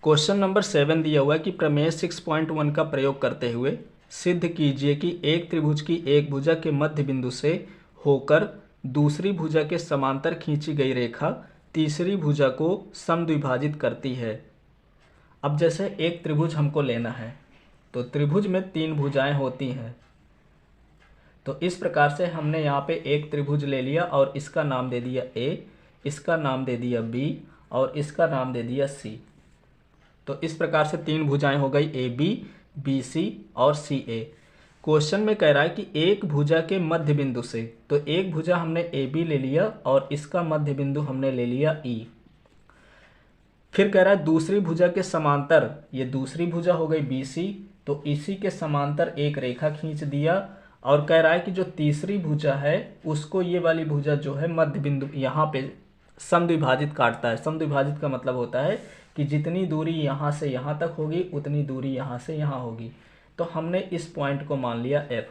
Question number 7 दिया हुआ है कि प्रमेय 6.1 का प्रयोग करते हुए सिद्ध कीजिए कि एक त्रिभुज की एक भुजा के मध्य बिंदु से होकर दूसरी भुजा के समांतर खींची गई रेखा तीसरी भुजा को समद्विभाजित करती है। अब जैसे एक त्रिभुज हमको लेना है, तो त्रिभुज में 3 भुजाएं होती हैं। तो इस प्रकार से हमने यहाँ पे एक त्रिभुज ले लिया और इसका नाम दे दिया A, इसका नाम दे दिया B और इसका नाम दे दिया C। तो इस प्रकार से 3 भुजाएं हो गई AB, BC और CA। क्वेश्चन में कह रहा है कि एक भुजा के मध्य बिंदु से, तो एक भुजा हमने AB ले लिया और इसका मध्य बिंदु हमने ले लिया E। फिर कह रहा है दूसरी भुजा के समांतर, ये दूसरी भुजा हो गई BC, तो इसी के समांतर एक रेखा खींच दिया और कह रहा है कि जो तीसरी भुजा है उसको ये वाली भुजा जो है मध्य बिंदु यहाँ पे समद्विभाजित काटता है। समद्विभाजित का मतलब होता है कि जितनी दूरी यहाँ से यहाँ तक होगी उतनी दूरी यहाँ से यहाँ होगी। तो हमने इस पॉइंट को मान लिया F।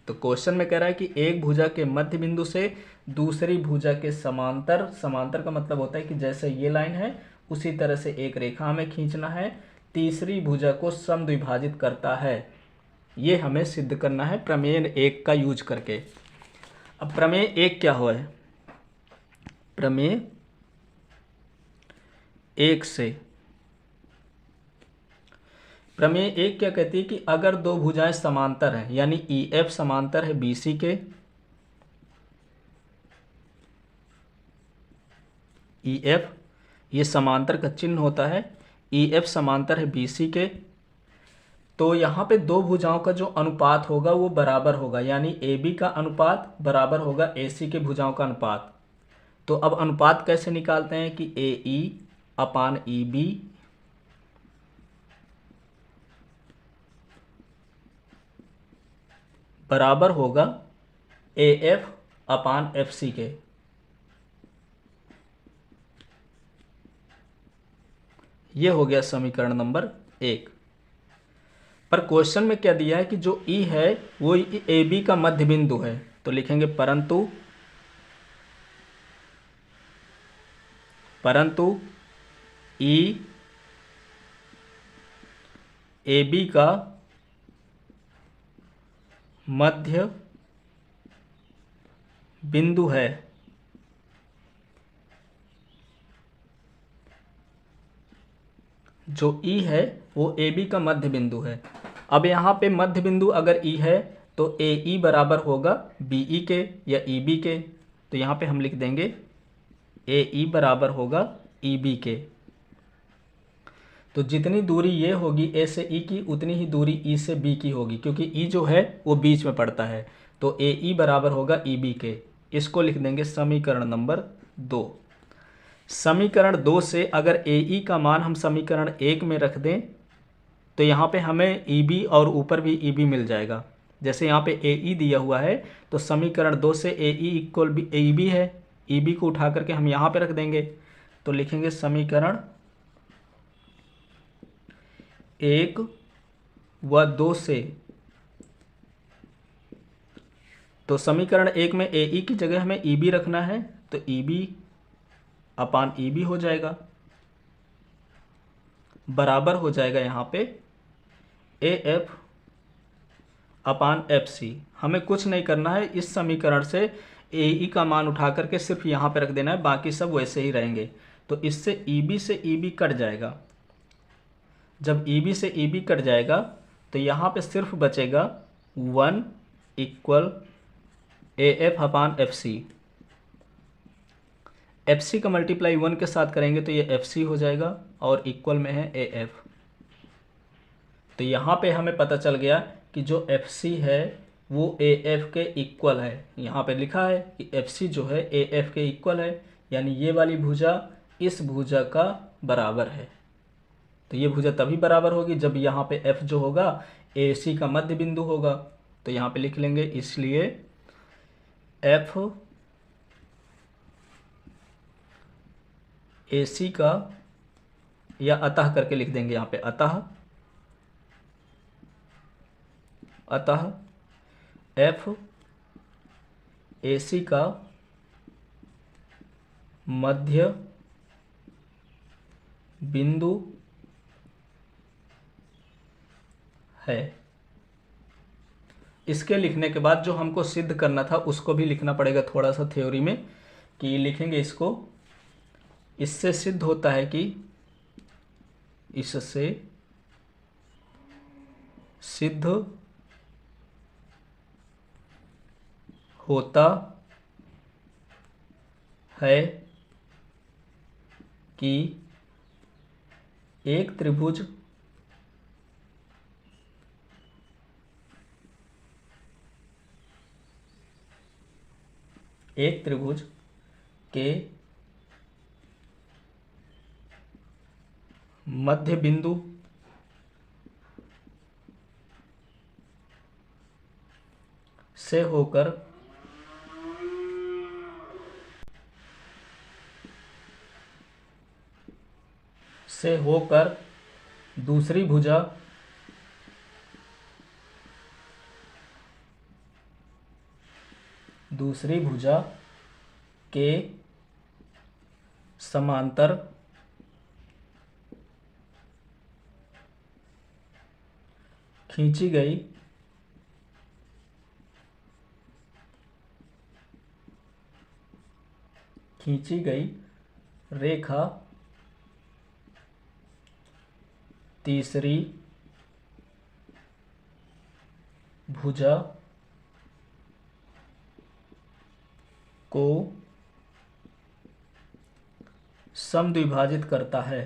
तो क्वेश्चन में कह रहा है कि एक भुजा के मध्य बिंदु से दूसरी भुजा के समांतर, समांतर का मतलब होता है कि जैसे ये लाइन है उसी तरह से एक रेखा हमें खींचना है, तीसरी भुजा को समद्विभाजित करता है। ये हमें सिद्ध करना है प्रमेय 1 का यूज करके। अब प्रमेय 1 क्या हुआ है? प्रमेय 1 से प्रमेय 1 क्या कहती है कि अगर दो भुजाएं समांतर हैं, यानी EF समांतर है BC के, EF ये समांतर का चिन्ह होता है, EF समांतर है BC के, तो यहाँ पे दो भुजाओं का जो अनुपात होगा वो बराबर होगा, यानी AB का अनुपात बराबर होगा AC के भुजाओं का अनुपात। तो अब अनुपात कैसे निकालते हैं कि AE अपान EB बराबर होगा AF अपान FC के। ये हो गया समीकरण नंबर 1। पर क्वेश्चन में क्या दिया है कि जो E है वो AB का मध्य बिंदु है, तो लिखेंगे परंतु E AB का मध्य बिंदु है। जो E है वो AB का मध्य बिंदु है। अब यहाँ पे मध्य बिंदु अगर E है तो AE बराबर होगा BE के या EB के, तो यहाँ पे हम लिख देंगे AE बराबर होगा EB के। तो जितनी दूरी ये होगी A से E की, उतनी ही दूरी E से B की होगी, क्योंकि E जो है वो बीच में पड़ता है। तो AE बराबर होगा EB के। इसको लिख देंगे समीकरण नंबर 2। समीकरण 2 से अगर AE का मान हम समीकरण 1 में रख दें तो यहाँ पे हमें EB और ऊपर भी EB मिल जाएगा। जैसे यहाँ पे AE दिया हुआ है तो समीकरण 2 से AE इक्वल EB है, EB को उठा करके हम यहाँ पे रख देंगे। तो लिखेंगे समीकरण 1 व 2 से, तो समीकरण 1 में AE की जगह हमें EB रखना है, तो EB अपान EB हो जाएगा, बराबर हो जाएगा यहाँ पे AF अपान FC। हमें कुछ नहीं करना है, इस समीकरण से AE का मान उठा करके सिर्फ यहाँ पे रख देना है, बाकी सब वैसे ही रहेंगे। तो इससे EB से EB कट जाएगा। जब EB से EB कट जाएगा तो यहाँ पे सिर्फ बचेगा 1 इक्वल AF अपान FC। FC का मल्टीप्लाई 1 के साथ करेंगे तो ये FC हो जाएगा और इक्वल में है AF। तो यहाँ पे हमें पता चल गया कि जो FC है वो AF के इक्वल है। यहाँ पे लिखा है कि FC जो है AF के इक्वल है, यानी ये वाली भुजा इस भुजा का बराबर है। तो ये भुजा तभी बराबर होगी जब यहाँ पे F जो होगा AC का मध्य बिंदु होगा। तो यहाँ पे लिख लेंगे इसलिए F AC का, या अतः करके लिख देंगे यहाँ पे अतः F AC का मध्य बिंदु है। इसके लिखने के बाद जो हमको सिद्ध करना था उसको भी लिखना पड़ेगा थोड़ा सा थ्योरी में, कि लिखेंगे इसको, इससे सिद्ध होता है कि, इससे सिद्ध होता है कि एक त्रिभुज के मध्य बिंदु से होकर दूसरी भुजा के समांतर खींची गई रेखा तीसरी भुजा को समद्विभाजित करता है।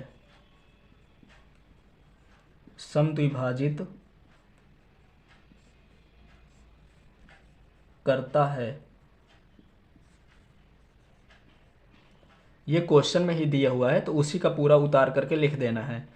ये क्वेश्चन में ही दिया हुआ है तो उसी का पूरा उतार करके लिख देना है।